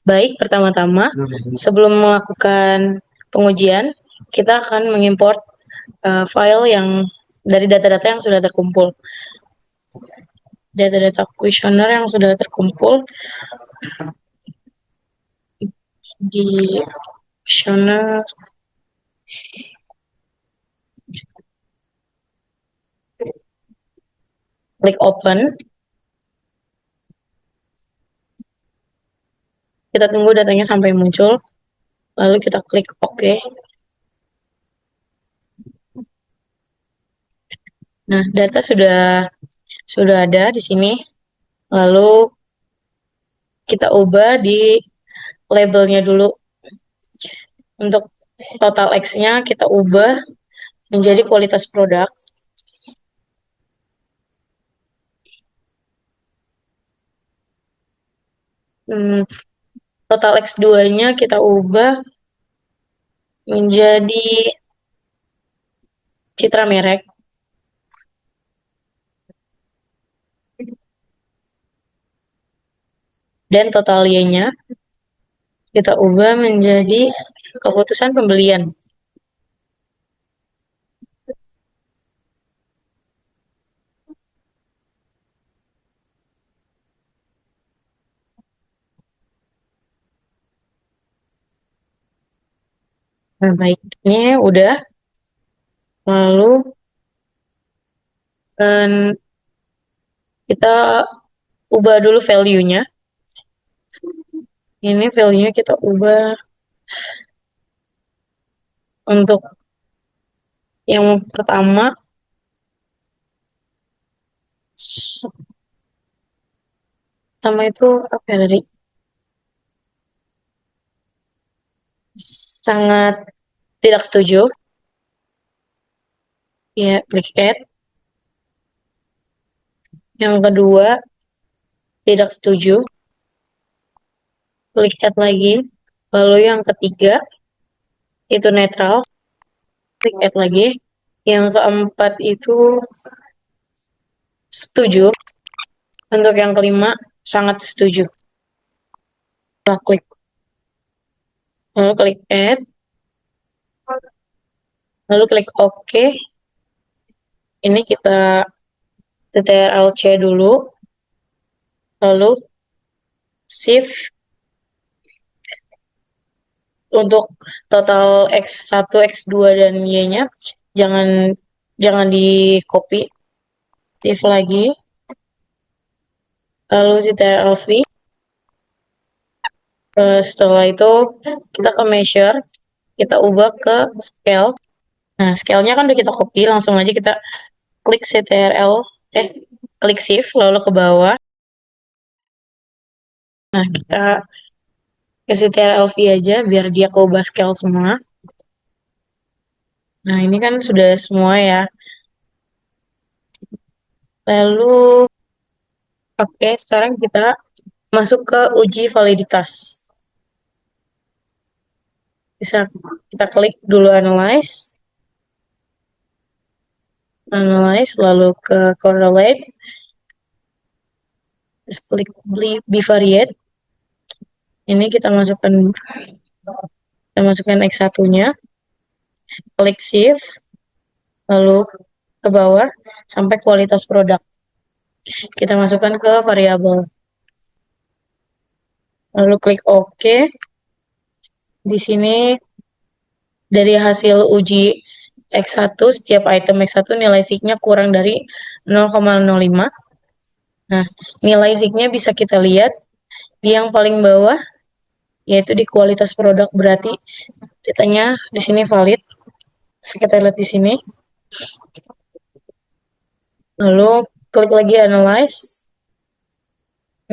Baik, pertama-tama sebelum melakukan pengujian, kita akan mengimport file yang dari data-data yang sudah terkumpul. Data-data kuesioner yang sudah terkumpul di kuesioner, klik open. Kita tunggu datanya sampai muncul, lalu kita klik OK. Nah, data sudah ada di sini. Lalu kita ubah di labelnya dulu. Untuk total X-nya kita ubah menjadi kualitas produk. Total X2-nya kita ubah menjadi citra merek. Dan total Y-nya kita ubah menjadi keputusan pembelian. Nah, baik, ini udah. Lalu kita ubah dulu value-nya. Ini value-nya kita ubah untuk yang pertama sama itu apa ya tadi? Sangat tidak setuju. Ya, klik add. Yang kedua tidak setuju. Klik add lagi. Lalu yang ketiga itu netral. Klik add lagi. Yang keempat itu setuju. Untuk yang kelima sangat setuju. Kita klik. Lalu klik add. Lalu klik OK. Ini kita CTRL-C dulu. Lalu shift. Untuk total X1, X2 dan Y-nya jangan di-copy. Shift lagi. Lalu CTRL-V. Setelah itu kita ke measure, kita ubah ke scale. Nah, scale-nya kan udah kita copy, langsung aja kita klik klik shift lalu ke bawah. Nah, kita ke CTRL-V aja biar dia keubah scale semua. Nah, ini kan sudah semua ya. Lalu oke, sekarang kita masuk ke uji validitas. Bisa kita klik dulu analyze, lalu ke correlate, terus klik bivariate. Ini kita masukkan X1-nya, klik shift, lalu ke bawah sampai kualitas produk. Kita masukkan ke variabel. Lalu klik OK. Di sini dari hasil uji X1, setiap item X1 nilai SIG-nya kurang dari 0,05. Nah, nilai SIG-nya bisa kita lihat di yang paling bawah, yaitu di kualitas produk, berarti datanya di sini valid. Kita lihat di sini. Lalu klik lagi analyze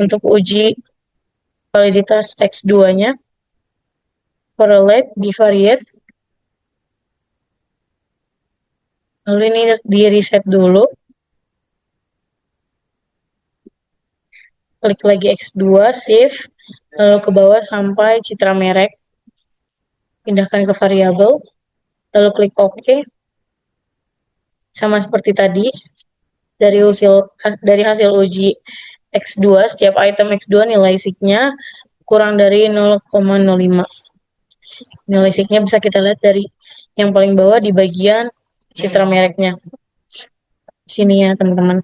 untuk uji validitas X2-nya. Correlate, bivariate. Lalu ini di reset dulu. Klik lagi X2, save, lalu ke bawah sampai citra merek. Pindahkan ke variabel, lalu klik OK. Sama seperti tadi, dari hasil uji X2, setiap item X2 nilai SIG-nya kurang dari 0,05. Nilai signya bisa kita lihat dari yang paling bawah di bagian citra mereknya. Sini ya teman-teman.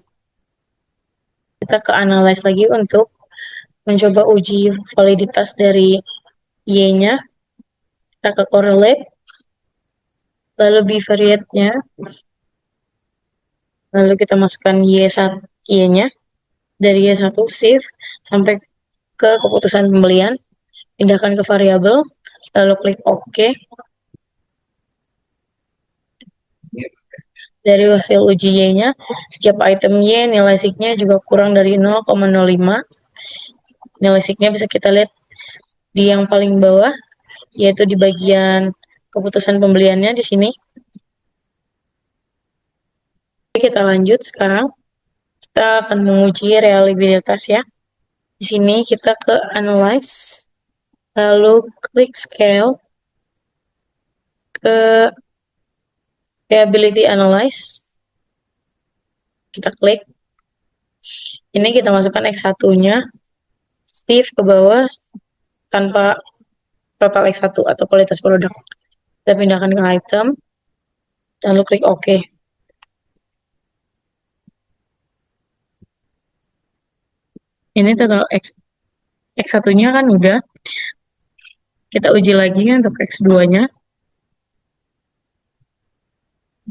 Kita ke analyze lagi untuk mencoba uji validitas dari Y-nya. Kita ke correlate, lalu bivariate-nya, lalu kita masukkan Y-nya, dari Y1 shift sampai ke keputusan pembelian, pindahkan ke variabel, lalu klik OK. Dari hasil uji Y-nya, setiap item Y nilai signya juga kurang dari 0,05. Nilai signya bisa kita lihat di yang paling bawah, yaitu di bagian keputusan pembeliannya di sini. Kita lanjut sekarang. Kita akan menguji reliabilitas ya. Di sini kita ke analyze, lalu klik scale, ke reliability analyze. Kita klik. Ini kita masukkan X1-nya, Steve ke bawah, tanpa total X1 atau kualitas produk. Kita pindahkan ke item, lalu klik OK. Ini total X1-nya kan udah. Kita uji lagi untuk X2-nya.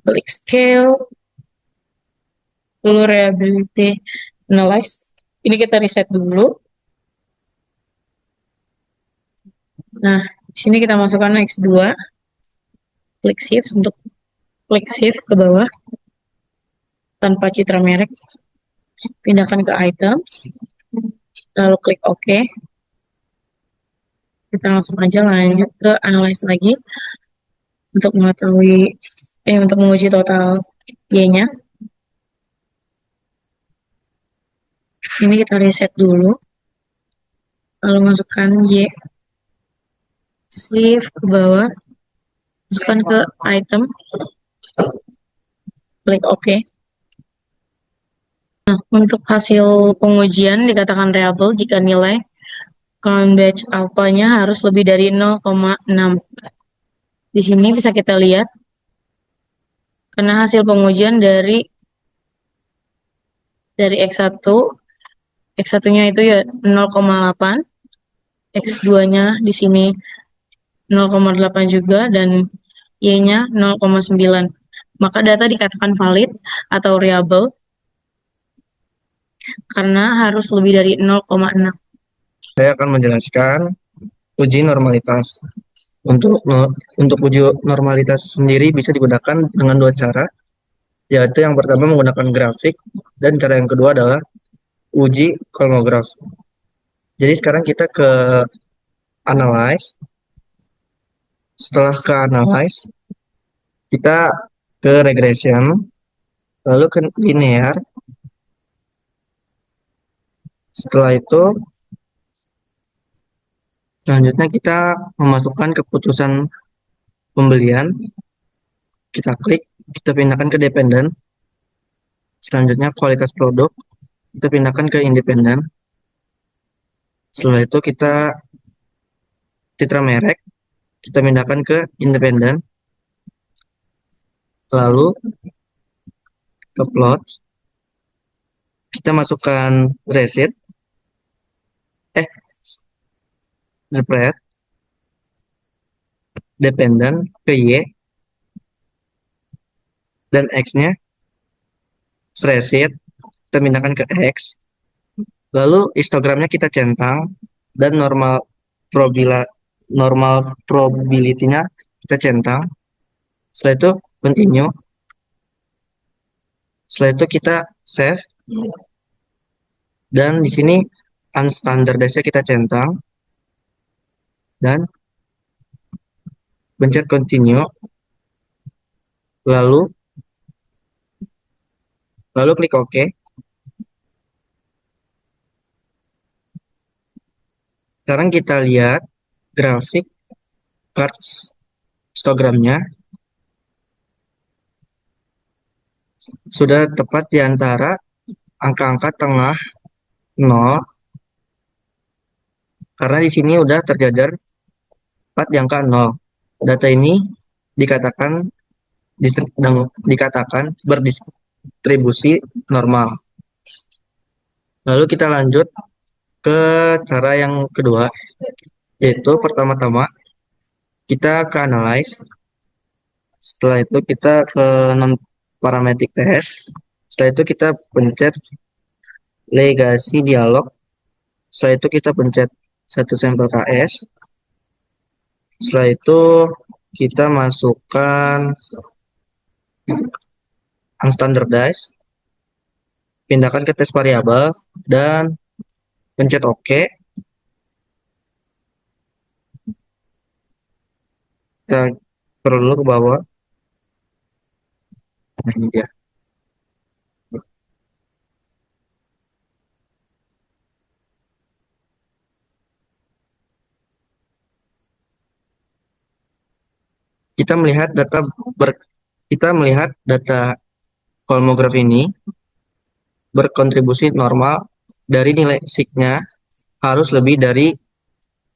Klik scale, lalu reliability analyze. Ini kita reset dulu. Nah, di sini kita masukkan X2. Klik shift untuk klik shift ke bawah tanpa citra merek. Pindahkan ke items, lalu klik OK. Kita langsung aja lanjut ke analyze lagi untuk mengetahui untuk menguji total Y-nya. Sini kita reset dulu, lalu masukkan Y, shift ke bawah, masukkan ke item, klik OK. Nah, untuk hasil pengujian dikatakan reliable jika nilai count batch alpha-nya harus lebih dari 0,6. Di sini bisa kita lihat karena hasil pengujian dari X1, X1-nya itu ya 0,8, X2-nya di sini 0,8 juga, dan Y-nya 0,9. Maka data dikatakan valid atau reliable karena harus lebih dari 0,6. Saya akan menjelaskan uji normalitas. Untuk uji normalitas sendiri bisa digunakan dengan dua cara, yaitu yang pertama menggunakan grafik, dan cara yang kedua adalah uji kolmograf. Jadi sekarang kita ke analyze. Setelah ke analyze, kita ke regression, lalu ke linear. Setelah itu, selanjutnya kita memasukkan keputusan pembelian. Kita klik, kita pindahkan ke dependent. Selanjutnya kualitas produk, kita pindahkan ke independen. Setelah itu kita citra merek, kita pindahkan ke independen. Lalu ke plot, kita masukkan receipt, spread, dependent ke Y, dan X-nya receipt, kita pindahkan ke X. Lalu histogramnya kita centang, dan normal probability-nya kita centang. Setelah itu continue. Setelah itu kita save, dan di sini unstandardized-nya kita centang, dan pencet continue, lalu klik OK. Sekarang kita lihat grafik cards histogramnya sudah tepat di antara angka-angka tengah 0 karena di sini udah terjadar 4 di angka 0. Data ini dikatakan berdistribusi normal. Lalu kita lanjut ke cara yang kedua, yaitu pertama-tama kita ke analyze. Setelah itu kita ke non parametric test. Setelah itu kita pencet legasi dialog. Setelah itu kita pencet satu sampel KS. Setelah itu kita masukkan unstandardized, pindahkan ke tes variabel dan pencet OK. Kita scroll dulu ke bawah. Nah, ini dia. Kita melihat data kolmograf ini berkontribusi normal dari nilai signya harus lebih dari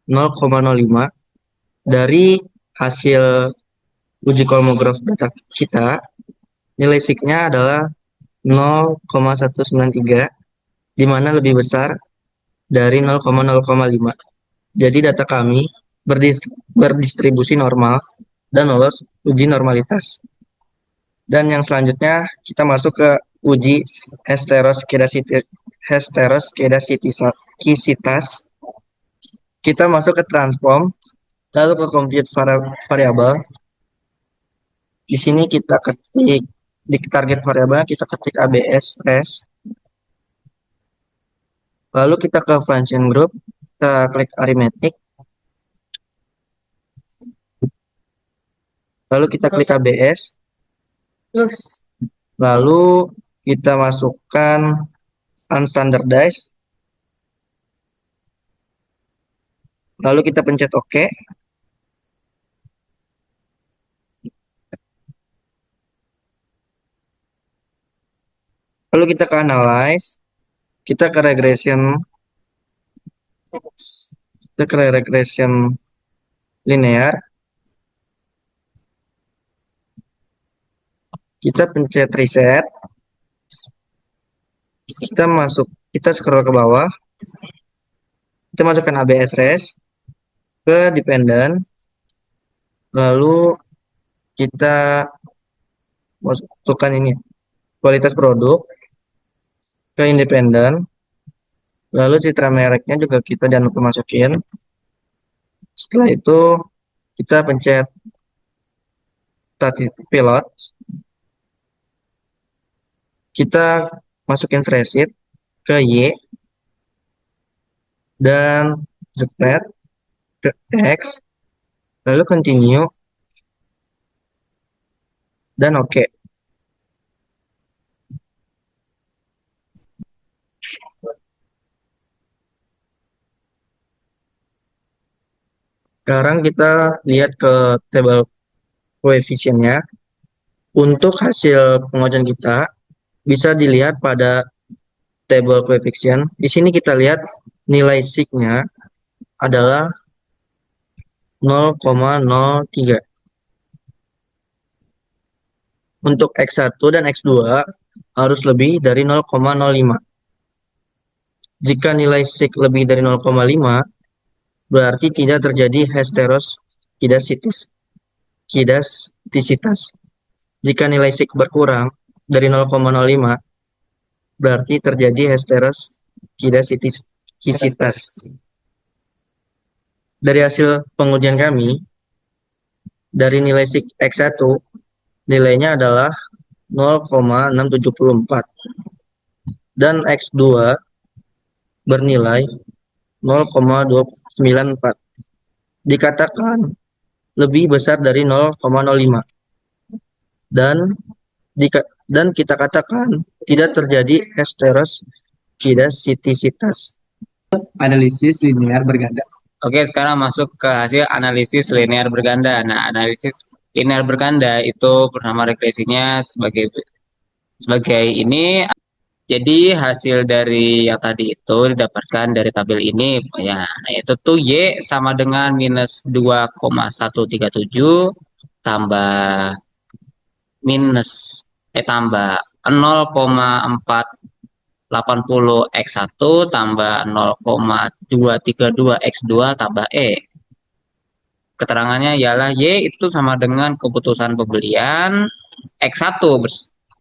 0,05. Dari hasil uji kolmograf data kita, nilai signya adalah 0,193, di mana lebih besar dari 0,05. Jadi data kami berdistribusi normal dan lolos uji normalitas. Dan yang selanjutnya kita masuk ke uji heteroskedasitisitas. Kita masuk ke transform, lalu ke compute variable. Di sini kita ketik di target variabel kita ketik ABS res. Lalu kita ke function group, kita klik arithmetic. Lalu kita klik ABS. Lalu kita masukkan unstandardized. Lalu kita pencet OK. Lalu kita ke analyze. Kita ke regression linear. Kita pencet reset. Kita scroll ke bawah. Kita masukkan ABS res ke dependent. Lalu kita masukkan ini kualitas produk ke independen. Lalu citra mereknya juga kita jangan lupa masukin. Setelah itu kita pencet pilot. Kita masukin threshold ke Y dan Z ke X. Lalu continue dan OK. Sekarang kita lihat ke tabel koefisiennya. Untuk hasil pengujian kita bisa dilihat pada tabel koefisien. Di sini kita lihat nilai sigma adalah 0,03. Untuk X1 dan X2 harus lebih dari 0,05. Jika nilai sig lebih dari 0,5, berarti tidak terjadi heteroskedasitisitas. Jika nilai sig berkurang dari 0,05, berarti terjadi heteroskedasitisitas. Dari hasil pengujian kami, dari nilai sig X1, nilainya adalah 0,674. Dan X2 bernilai 0,294. Dikatakan lebih besar dari 0,05. Dan kita katakan tidak terjadi heteroskedasitisitas. Analisis linear berganda. Oke, sekarang masuk ke hasil analisis linear berganda. Nah, analisis linear berganda itu bernama regresinya sebagai ini. Jadi hasil dari yang tadi itu didapatkan dari tabel ini, ya, nah itu tuh Y sama dengan minus 2,137 tambah minus tambah 0,480 X1 tambah 0,232 X2 tambah E. Keterangannya ialah Y itu sama dengan keputusan pembelian, X1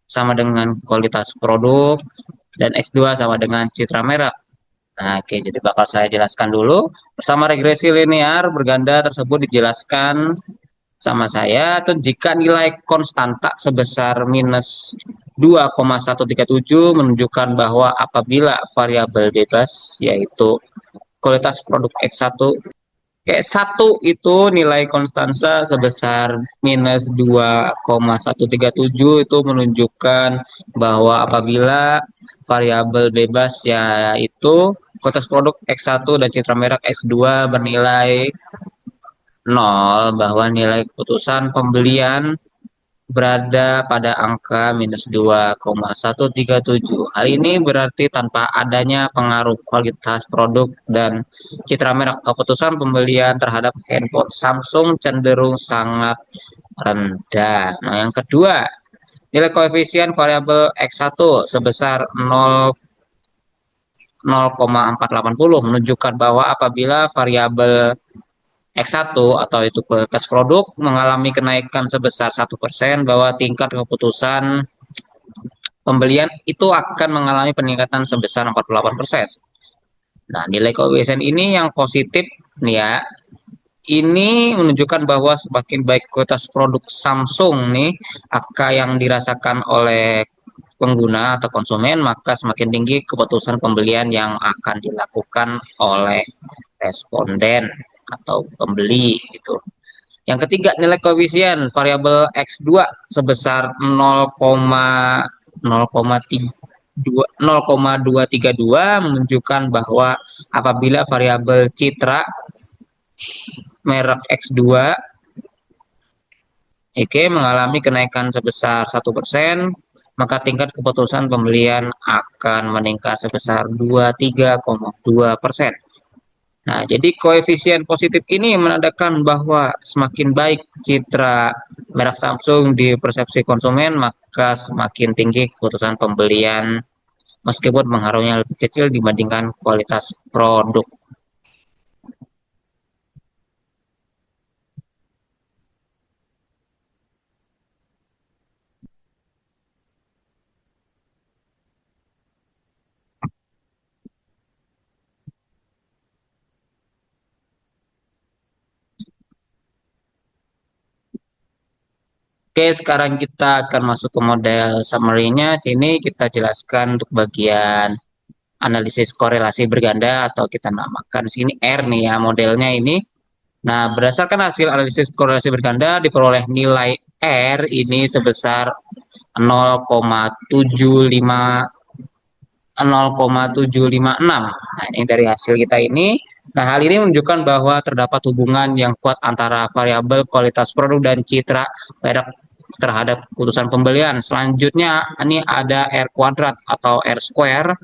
sama dengan kualitas produk, dan X2 sama dengan citra merek. Nah, oke, jadi bakal saya jelaskan dulu. Bersama regresi linear berganda tersebut dijelaskan sama saya, tuh jika nilai konstanta sebesar minus 2,137 menunjukkan bahwa apabila variabel bebas, yaitu kualitas produk X1 kayak satu itu nilai konstansa sebesar minus 2,137 itu menunjukkan bahwa apabila variabel bebas yaitu kualitas produk X1 dan citra merek X2 bernilai 0, bahwa nilai keputusan pembelian berada pada angka minus 2,137. Hal ini berarti tanpa adanya pengaruh kualitas produk dan citra merek, keputusan pembelian terhadap handphone Samsung cenderung sangat rendah. Nah, yang kedua, nilai koefisien variabel X1 sebesar 0,480 menunjukkan bahwa apabila variabel X1 atau itu kualitas produk mengalami kenaikan sebesar 1%, bahwa tingkat keputusan pembelian itu akan mengalami peningkatan sebesar 48%. Nah, nilai koefisien ini yang positif nih ya. Ini menunjukkan bahwa semakin baik kualitas produk Samsung nih, angka yang dirasakan oleh pengguna atau konsumen, maka semakin tinggi keputusan pembelian yang akan dilakukan oleh responden atau pembeli gitu. Yang ketiga, nilai koefisien variabel X2 sebesar 0,232 menunjukkan bahwa apabila variabel citra merek X2 mengalami kenaikan sebesar 1%, maka tingkat keputusan pembelian akan meningkat sebesar 23,2%. Nah, jadi koefisien positif ini menandakan bahwa semakin baik citra merek Samsung di persepsi konsumen, maka semakin tinggi keputusan pembelian meskipun pengaruhnya lebih kecil dibandingkan kualitas produk. Oke, sekarang kita akan masuk ke model summary-nya. Sini kita jelaskan untuk bagian analisis korelasi berganda atau kita namakan sini R nih ya modelnya ini. Nah, berdasarkan hasil analisis korelasi berganda diperoleh nilai R ini sebesar 0,75 0,756. Nah, ini dari hasil kita ini. Nah, hal ini menunjukkan bahwa terdapat hubungan yang kuat antara variabel kualitas produk dan citra merek terhadap keputusan pembelian. Selanjutnya, ini ada R kuadrat atau R square.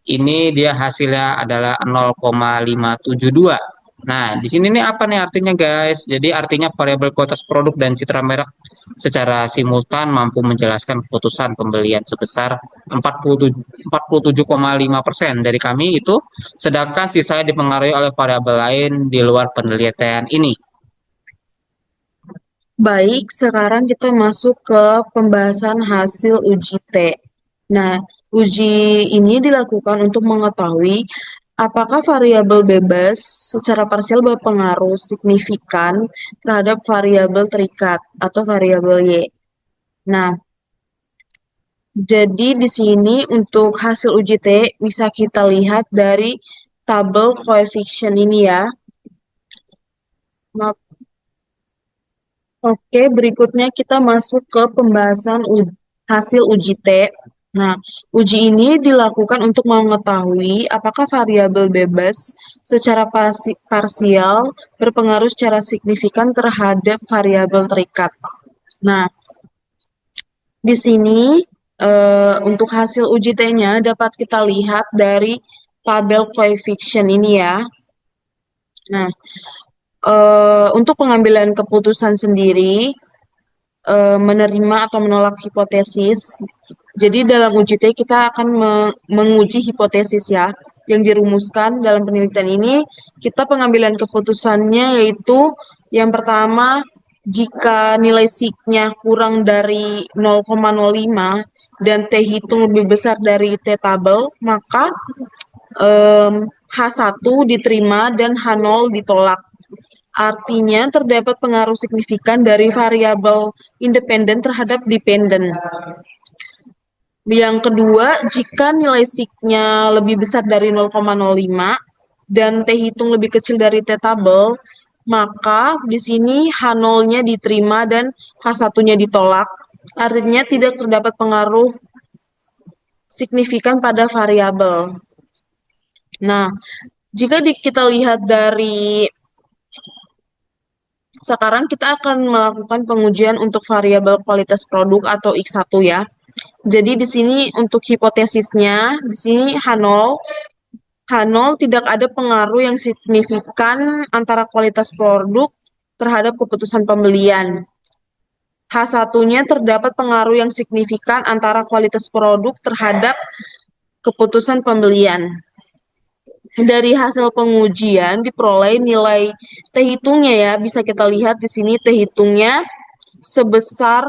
Ini dia hasilnya adalah 0,572. Nah, di sini nih apa nih artinya guys? Jadi artinya variabel kualitas produk dan citra merek secara simultan mampu menjelaskan keputusan pembelian sebesar 47,5% dari kami itu, sedangkan sisanya dipengaruhi oleh variabel lain di luar penelitian ini. Baik, sekarang kita masuk ke pembahasan hasil uji T. Nah, uji ini dilakukan untuk mengetahui apakah variabel bebas secara parsial berpengaruh signifikan terhadap variabel terikat atau variabel Y. Nah, jadi di sini untuk hasil uji T bisa kita lihat dari tabel coefficient ini ya. Maaf. Oke, berikutnya kita masuk ke pembahasan hasil uji T. Nah, uji ini dilakukan untuk mengetahui apakah variabel bebas secara parsial berpengaruh secara signifikan terhadap variabel terikat. Nah, di sini Untuk hasil uji T-nya dapat kita lihat dari tabel coefficient ini ya. Nah, untuk pengambilan keputusan sendiri, menerima atau menolak hipotesis. Jadi dalam uji T kita akan menguji hipotesis ya, yang dirumuskan dalam penelitian ini. Kita pengambilan keputusannya yaitu yang pertama, jika nilai sigma kurang dari 0,05 dan T hitung lebih besar dari T tabel, maka H1 diterima dan H0 ditolak. Artinya terdapat pengaruh signifikan dari variabel independen terhadap dependen. Yang kedua, jika nilai sigma lebih besar dari 0,05 dan T hitung lebih kecil dari T tabel, maka di sini H0-nya diterima dan H1-nya ditolak. Artinya tidak terdapat pengaruh signifikan pada variabel. Nah, jika kita lihat dari sekarang kita akan melakukan pengujian untuk variabel kualitas produk atau X1 ya. Jadi di sini untuk hipotesisnya, di sini H0 tidak ada pengaruh yang signifikan antara kualitas produk terhadap keputusan pembelian. H1-nya terdapat pengaruh yang signifikan antara kualitas produk terhadap keputusan pembelian. Dari hasil pengujian diperoleh nilai T hitungnya ya, bisa kita lihat di sini T hitungnya sebesar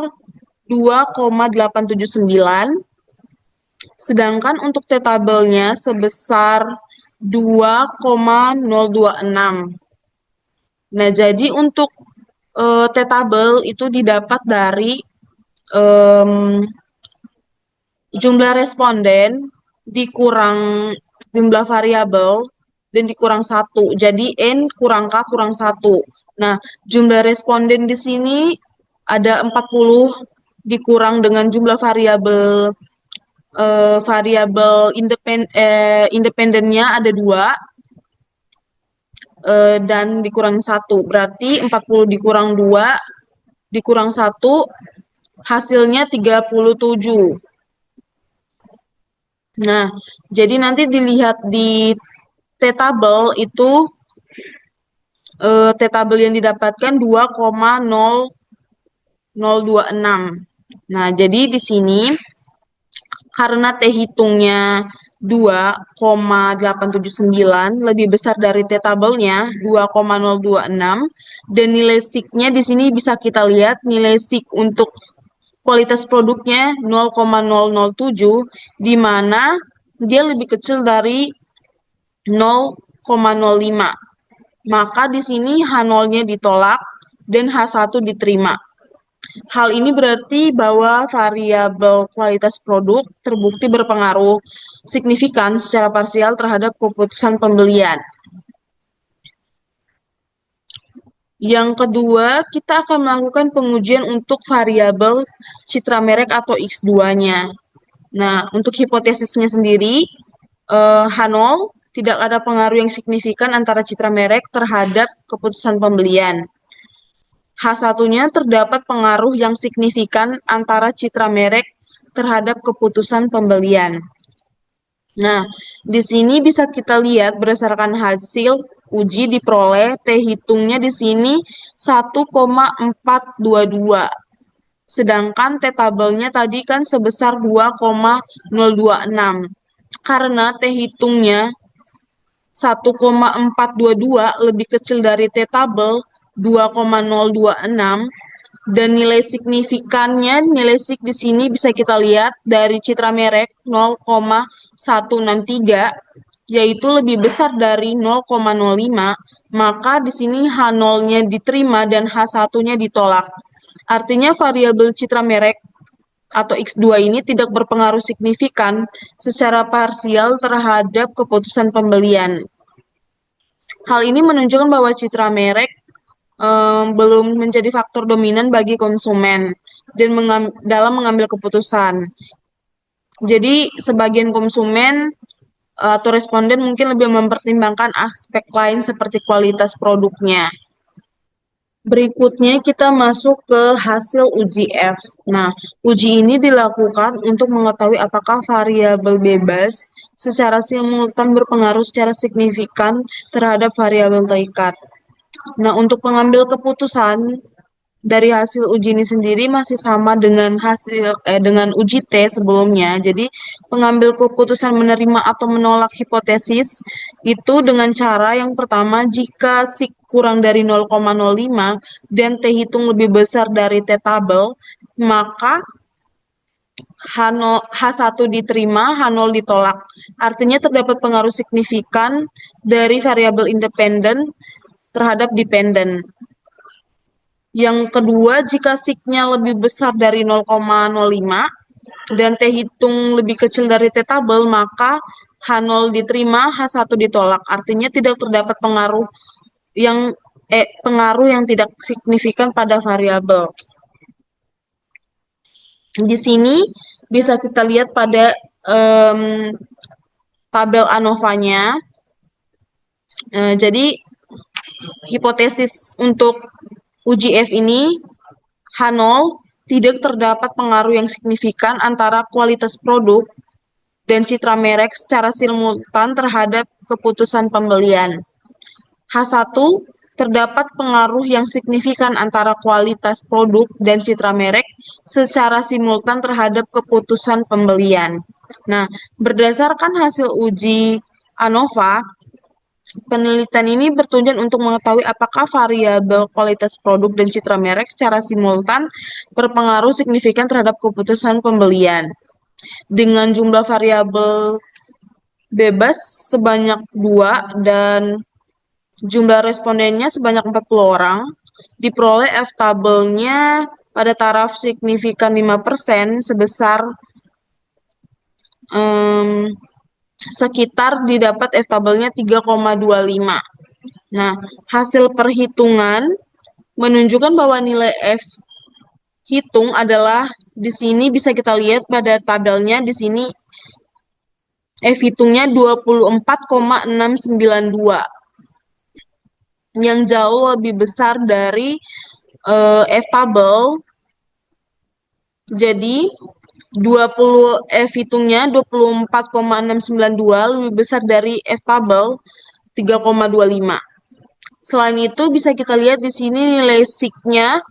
2,879, sedangkan untuk T tabelnya sebesar 2,026. Nah, jadi untuk T tabel itu didapat dari jumlah responden dikurang jumlah variabel dan dikurang 1. Jadi N kurang K kurang 1. Nah, jumlah responden di sini ada 40 dikurang dengan jumlah variabel independennya ada 2 dan dikurang 1. Berarti 40 dikurang 2 dikurang 1 hasilnya 37. Nah, jadi nanti dilihat di T tabel itu T tabel yang didapatkan 2,0026. Nah, jadi di sini karena T hitungnya 2,879 lebih besar dari T tabelnya 2,026 dan nilai sigma di sini bisa kita lihat nilai sig untuk kualitas produknya 0,007 di mana dia lebih kecil dari 0,05. Maka di sini H0-nya ditolak dan H1 diterima. Hal ini berarti bahwa variabel kualitas produk terbukti berpengaruh signifikan secara parsial terhadap keputusan pembelian. Yang kedua, kita akan melakukan pengujian untuk variabel citra merek atau X2-nya. Nah, untuk hipotesisnya sendiri, H0 tidak ada pengaruh yang signifikan antara citra merek terhadap keputusan pembelian. H1-nya terdapat pengaruh yang signifikan antara citra merek terhadap keputusan pembelian. Nah, di sini bisa kita lihat berdasarkan hasil uji diperoleh T hitungnya di sini 1,422. Sedangkan T tabelnya tadi kan sebesar 2,026. Karena T hitungnya 1,422 lebih kecil dari T tabel 2,026 dan nilai signifikannya, nilai sig di sini bisa kita lihat dari citra merek 0,163 yaitu lebih besar dari 0,05, maka di sini H0-nya diterima dan H1-nya ditolak. Artinya variabel citra merek atau X2 ini tidak berpengaruh signifikan secara parsial terhadap keputusan pembelian. Hal ini menunjukkan bahwa citra merek belum menjadi faktor dominan bagi konsumen dan dalam mengambil keputusan. Jadi sebagian konsumen atau responden mungkin lebih mempertimbangkan aspek lain seperti kualitas produknya. Berikutnya kita masuk ke hasil uji F. Nah, uji ini dilakukan untuk mengetahui apakah variabel bebas secara simultan berpengaruh secara signifikan terhadap variabel terikat. Nah, untuk pengambil keputusan dari hasil uji ini sendiri masih sama dengan dengan uji T sebelumnya. Jadi, pengambil keputusan menerima atau menolak hipotesis itu dengan cara yang pertama, jika sig kurang dari 0,05 dan T hitung lebih besar dari T tabel, maka H1 diterima, H0 ditolak. Artinya terdapat pengaruh signifikan dari variabel independen terhadap dependen. Yang kedua, jika sig-nya lebih besar dari 0,05 dan T hitung lebih kecil dari T tabel, maka H0 diterima, H1 ditolak. Artinya tidak terdapat pengaruh yang tidak signifikan pada variabel. Di sini bisa kita lihat pada tabel ANOVA-nya. Jadi hipotesis untuk uji F ini H0 tidak terdapat pengaruh yang signifikan antara kualitas produk dan citra merek secara simultan terhadap keputusan pembelian. H1 terdapat pengaruh yang signifikan antara kualitas produk dan citra merek secara simultan terhadap keputusan pembelian. Nah, berdasarkan hasil uji ANOVA, penelitian ini bertujuan untuk mengetahui apakah variabel kualitas produk dan citra merek secara simultan berpengaruh signifikan terhadap keputusan pembelian. Dengan jumlah variabel bebas sebanyak 2 dan jumlah respondennya sebanyak 40 orang, diperoleh F-tabelnya pada taraf signifikan 5% sebesar sekitar didapat F-tabelnya 3,25. Nah, hasil perhitungan menunjukkan bahwa nilai F hitung adalah di sini bisa kita lihat pada tabelnya di sini F hitungnya 24,692 yang jauh lebih besar dari F tabel. Jadi 20 F hitungnya 24,692 lebih besar dari F tabel 3,25. Selain itu bisa kita lihat di sini nilai sig-nya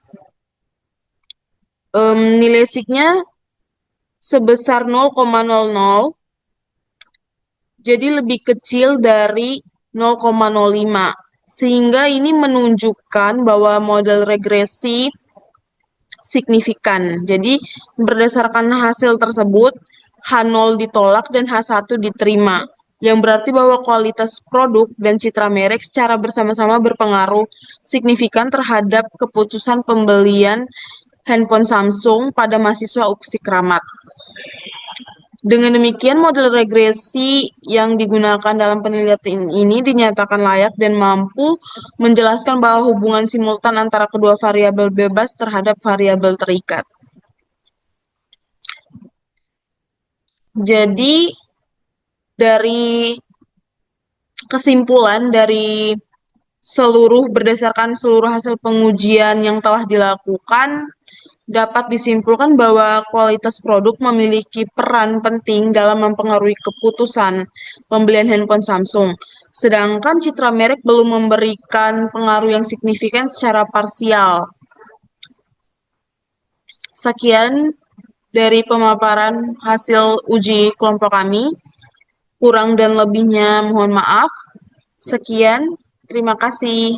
sebesar 0,00, jadi lebih kecil dari 0,05. Sehingga ini menunjukkan bahwa model regresi signifikan. Jadi berdasarkan hasil tersebut, H0 ditolak dan H1 diterima. Yang berarti bahwa kualitas produk dan citra merek secara bersama-sama berpengaruh signifikan terhadap keputusan pembelian handphone Samsung pada mahasiswa UPSI Kramat. Dengan demikian, model regresi yang digunakan dalam penelitian ini dinyatakan layak dan mampu menjelaskan bahwa hubungan simultan antara kedua variabel bebas terhadap variabel terikat. Jadi, dari kesimpulan dari berdasarkan seluruh hasil pengujian yang telah dilakukan, dapat disimpulkan bahwa kualitas produk memiliki peran penting dalam mempengaruhi keputusan pembelian handphone Samsung. Sedangkan citra merek belum memberikan pengaruh yang signifikan secara parsial. Sekian dari pemaparan hasil uji kelompok kami. Kurang dan lebihnya mohon maaf. Sekian, terima kasih.